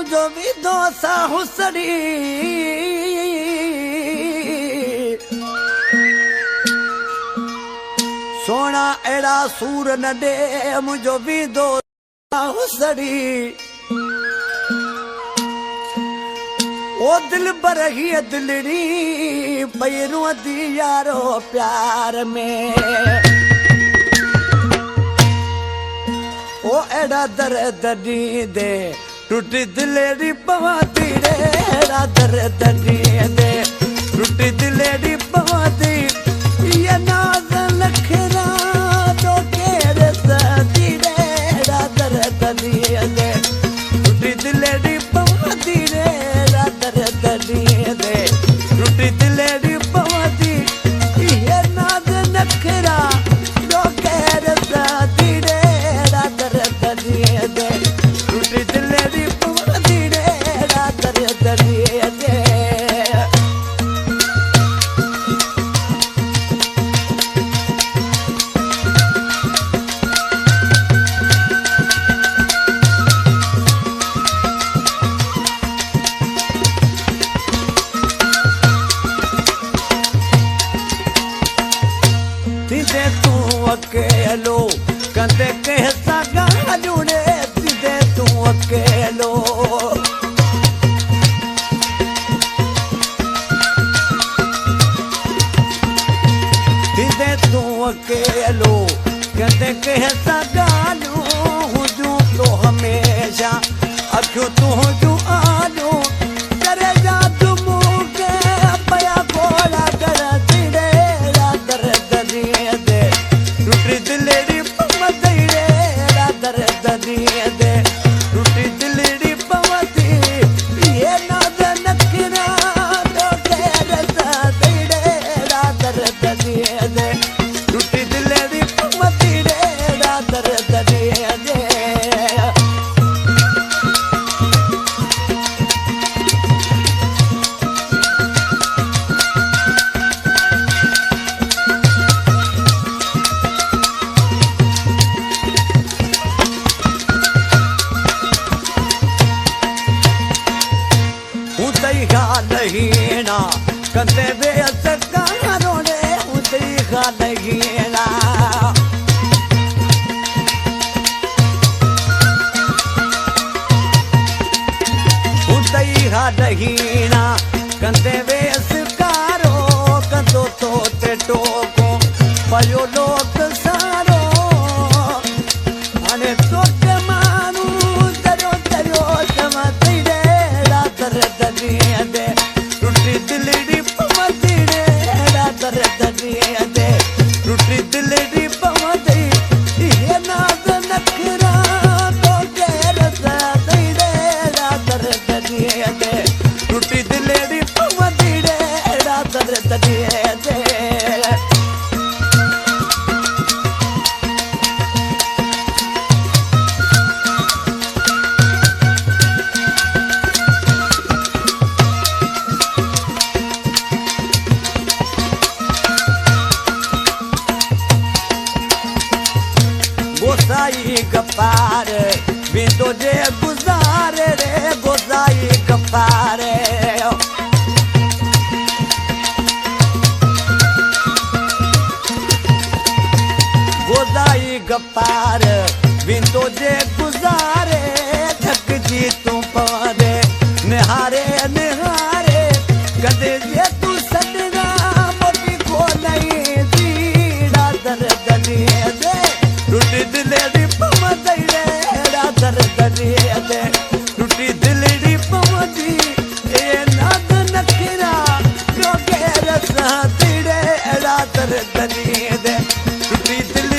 मुझो भी दोसा हुसड़ी सोना एड़ा सूर न दे मुझो भी दोसा हुसड़ी ओ दिल बरही दिलड़ी पैरू दी यारो प्यार में ओ एड़ा दर्द दी दे टूटी दिलेरी पवाती रे एड़ा दर्द दी दे टूटी दिलेरी पवाती ये नाज लखरा तो केरे सदी रे एड़ा दर्द दी दे टूटी दिलेरी पवाती रे एड़ा दर्द दी दे टूटी दिलेरी पवाती ये नाज लखरा तो केरे सदी रे एड़ा दर्द दी दे टूटी दिलेरी पवाती रे एड़ा दर्द दी दे तिदे तू अकेलो कंदे कहता गालू ने तिदे तू अकेलो तिदे तू अकेलो कंदे कहता गालू हुजू तो हमेशा अखियों तू हुजू आलू करे जा तू मुके पया गोला कर तिड़े रादर दरिए दे टूटी दिलेरी पवती रे रादर दरिए दे टूटी दिलेरी पवती ये नाद नखरा तो तेरे सदिड़े रादर दरिए दे टूटी दिलेरी पवती रे रादर दरिए दे उतई गालहीना कंदे बेअस कारो रे उतई गालहीना उतई गालहीना कंदे बेअस कारो कंदो तो ते टोको पयो लोक सारो अने तो के मानू दरो दरो समती रे रादर दरिए दे टूटी दिलेरी पवती रे रादर दरिए दे टूटी दिलेरी पवती ये नाज नखरा तो केर सदी रे रादर दरिए दे टूटी दिलेरी पवती रे रादर दरिए दे गोसाई गफ्फार बिंदो जे गुजारे रे गोसाई गफ्फार गोसाई गफ्फार बिंदो जे गुजारे थक जी तू पवदे निहारे निहारे कदे जे तू सदना मोटी को नहीं दीड़ा दर दरिए दे टूटी दिलेरी पवती रे रादर दरिए दे टूटी दिलेरी पवती ये नाद नखरा जो के रसा तिड़े रादर दरिए दे टूटी दिल